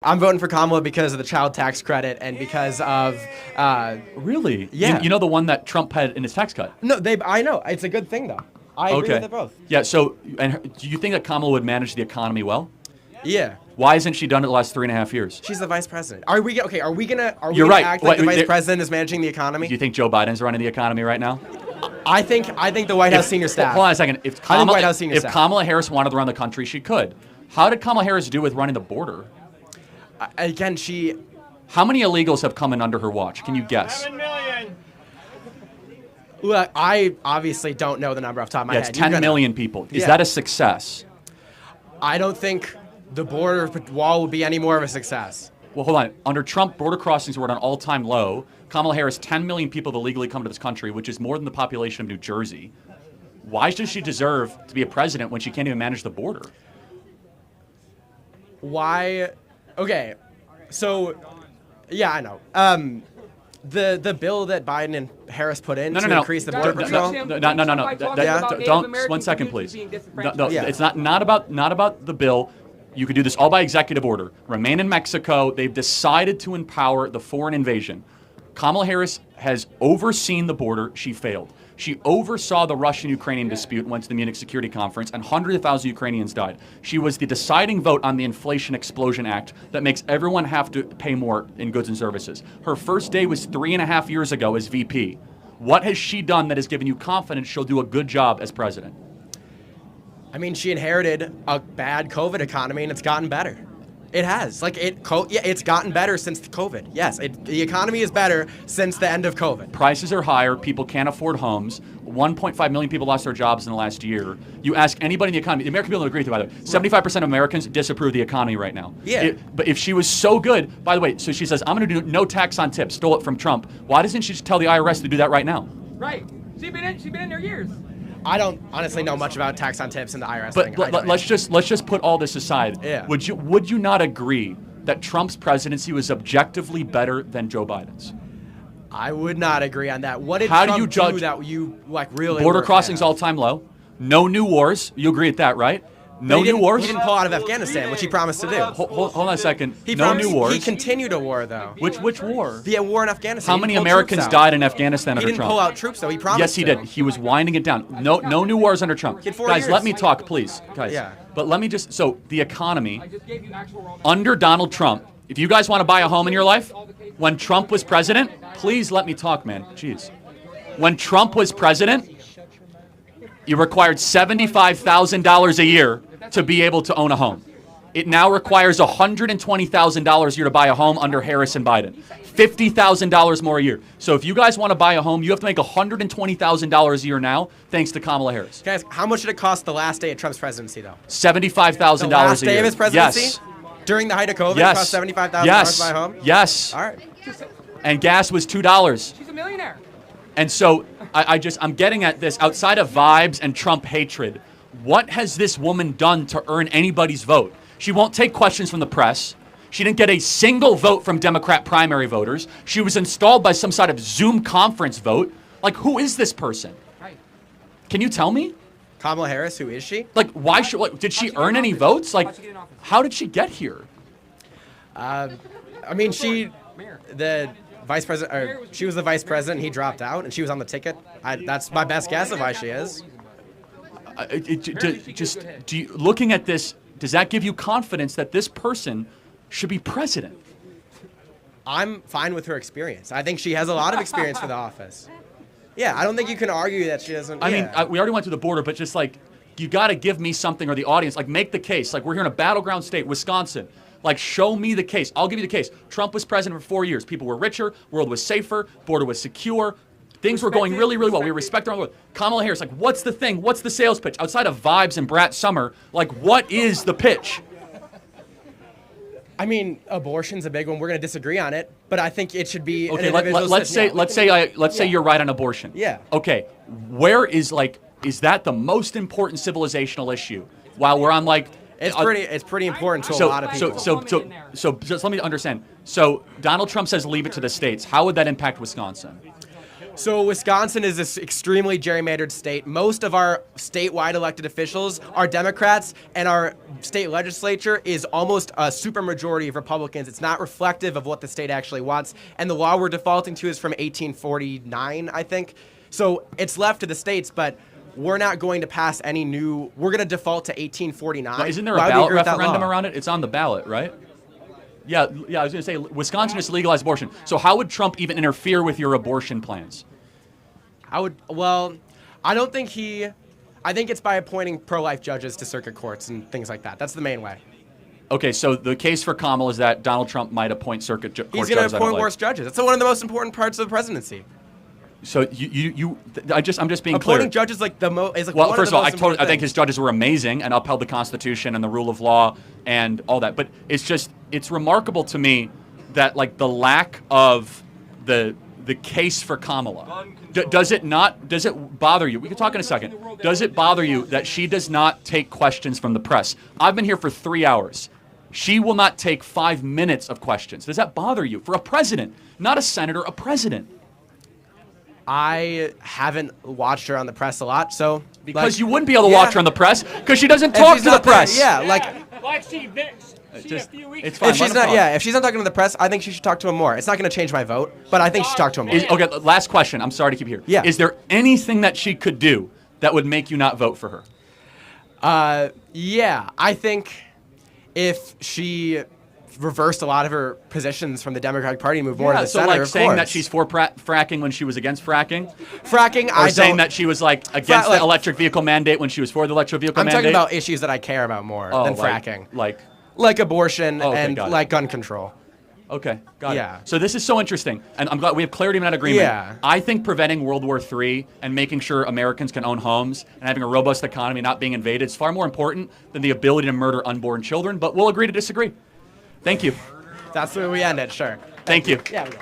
I'm voting for Kamala because of the child tax credit and because of Really? Yeah. You know the one that Trump had in his tax cut? no, I know it's a good thing though. I agree with it both. Yeah. So, do you think that Kamala would manage the economy well? Yeah. Why hasn't she done it the last 3.5 years? She's the vice president. Are we okay? Are we gonna You're gonna right. act like Wait, the vice there- president is managing the economy? Do you think Joe Biden's running the economy right now? I think the White House senior staff. Hold on a second. If I think White House senior if staff. Kamala Harris wanted to run the country, she could. How did Kamala Harris do with running the border? Again, How many illegals have come in under her watch? Can you guess? 7 million. Look, I obviously don't know the number off the top of my Yeah, head. it's You're 10 gonna- million people. Is Yeah. that a success? I don't think the border wall would be any more of a success. Well, hold on. Under Trump, border crossings were at an all-time low. Kamala Harris, 10 million people have illegally come to this country, which is more than the population of New Jersey. Why does she deserve to be a president when she can't even manage the border? Why? Okay, so yeah, I know. The bill that Biden and Harris put in to increase the border patrol. No. Yeah. Don't. 1 second, please. No, Yeah. it's not about the bill. You could do this all by executive order. Remain in Mexico. They've decided to empower the foreign invasion. Kamala Harris has overseen the border. She failed. She oversaw the Russian-Ukrainian dispute, went to the Munich Security Conference, and hundreds of thousands of Ukrainians died. She was the deciding vote on the Inflation Explosion Act that makes everyone have to pay more in goods and services. Her first day was 3.5 years ago as VP. What has she done that has given you confidence she'll do a good job as president? I mean, she inherited a bad COVID economy, and it's gotten better. It has. It's gotten better since COVID. Yes, the economy is better since the end of COVID. Prices are higher. People can't afford homes. 1.5 million people lost their jobs in the last year. You ask anybody in the economy, the American people don't agree with it, by the way. 75% of Americans disapprove of the economy right now. Yeah. But if she was so good, by the way, so she says, I'm going to do no tax on tips, stole it from Trump. Why doesn't she just tell the IRS to do that right now? Right. She's been in there years. I don't honestly know much about tax on tips and the IRS thing. But let's just put all this aside. Yeah. Would you not agree that Trump's presidency was objectively better than Joe Biden's? I would not agree on that. What did How do Trump you judge do that you really border were a fan crossings of? all-time low? No new wars. You agree with that, right? No new wars. He didn't pull out of Afghanistan, which he promised to do. Hold on a second. He No promised, new wars. He continued a war, though. Which war? The war in Afghanistan. How He many pulled Americans troops out. died in Afghanistan He under didn't Trump? pull out troops, though. He promised Yes, he to. did. He was winding it down. No new wars under Trump. had 4 Guys, years. let me talk, please. Guys. Yeah. But let me just, so the economy, I just gave you actual raw under Donald Trump, if you guys want to buy a home in your life, when Trump was president, please let me talk, man. Jeez. When Trump was president, you required $75,000 a year to be able to own a home. It now requires $120,000 a year to buy a home under Harris and Biden. $50,000 more a year. So if you guys want to buy a home, you have to make $120,000 a year now, thanks to Kamala Harris. Guys, how much did it cost the last day of Trump's presidency, though? $75,000 The last a day year. of his presidency? Yes. During the height of COVID, Yes. it cost $75,000 Yes. to buy a home? Yes. All right. And gas was $2. She's a millionaire. And so I'm getting at this outside of vibes and Trump hatred. What has this woman done to earn anybody's vote? She won't take questions from the press. She didn't get a single vote from Democrat primary voters. She was installed by some sort of Zoom conference vote. Like, who is this person? Right. Can you tell me? Kamala Harris, who is she? Like, why should? Like, did she earn any votes? Like, how did she get here? I mean, Mayor. the vice president, or she was the vice president. He dropped out, and she was on the ticket. That's my best guess of why she is. Looking at this, does that give you confidence that this person should be president? I'm fine with her experience. I think she has a lot of experience for the office. Yeah, I don't think you can argue that she doesn't. I mean, we already went to the border, but just like, you got to give me something, or the audience, like, make the case. Like, we're here in a battleground state, Wisconsin. Like, show me the case. I'll give you the case. Trump was president for 4 years. People were richer. World was safer. Border was secure. Things were going really, really well. We respect our Kamala Harris. Like, what's the thing? What's the sales pitch? Outside of vibes and Brat Summer, like, what is the pitch? I mean, abortion's a big one. We're going to disagree on it, but I think it should be. Okay, let's say you're right on abortion. Yeah. Okay, where is that the most important civilizational issue? While we're on like. It's pretty important to a lot of people. So just let me understand. So Donald Trump says leave it to the states. How would that impact Wisconsin? So Wisconsin is this extremely gerrymandered state. Most of our statewide elected officials are Democrats, and our state legislature is almost a supermajority of Republicans. It's not reflective of what the state actually wants. And the law we're defaulting to is from 1849, I think. So it's left to the states, but we're not going to pass any new. We're going to default to 1849. Now, isn't there a Why would we ballot agree with that referendum law? around it? It's on the ballot, right? Yeah. I was going to say Wisconsin is legalized abortion. So how would Trump even interfere with your abortion plans? I don't think I think it's by appointing pro-life judges to circuit courts and things like that. That's the main way. Okay, so the case for Kamala is that Donald Trump might appoint court He's judges. going to I don't appoint like. worse judges. That's one of the most important parts of the presidency. So I'm just being clear. Appointing judges is like Well, one first of all, the most I think things. his judges were amazing and upheld the Constitution and the rule of law and all that. But it's remarkable to me that like the lack of the case for Kamala. Does it bother you? We can talk in a second. Does it bother you that she does not take questions from the press? I've been here for 3 hours. She will not take 5 minutes of questions. Does that bother you? For a president, not a senator, a president. I haven't watched her on the press a lot, so Because you wouldn't be able to watch her on the press because she doesn't talk to the press. Like she Vicks. Just- a few weeks it's ago. fine. If let she's him not, talk. if she's not talking to the press, I think she should talk to him more. It's not going to change my vote, but I think she should talk to him more. Okay, last question. I'm sorry to keep you here. Yeah. Is there anything that she could do that would make you not vote for her? I think if she reversed a lot of her positions from the Democratic Party and moved more to the so center, like of saying course. that she's for fracking when she was against fracking, fracking, or I saying don't. that she was like against like- the electric vehicle mandate when she was for the electric vehicle I'm mandate. talking about issues that I care about more than fracking, like abortion Oh, okay, and got it. like gun control. Okay, got Yeah. it. So this is so interesting, and I'm glad we have clarity in that agreement. Yeah. I think preventing World War III and making sure Americans can own homes and having a robust economy not being invaded is far more important than the ability to murder unborn children, but we'll agree to disagree. Thank you. That's where we end it, sure. Thank you. Yeah, we go.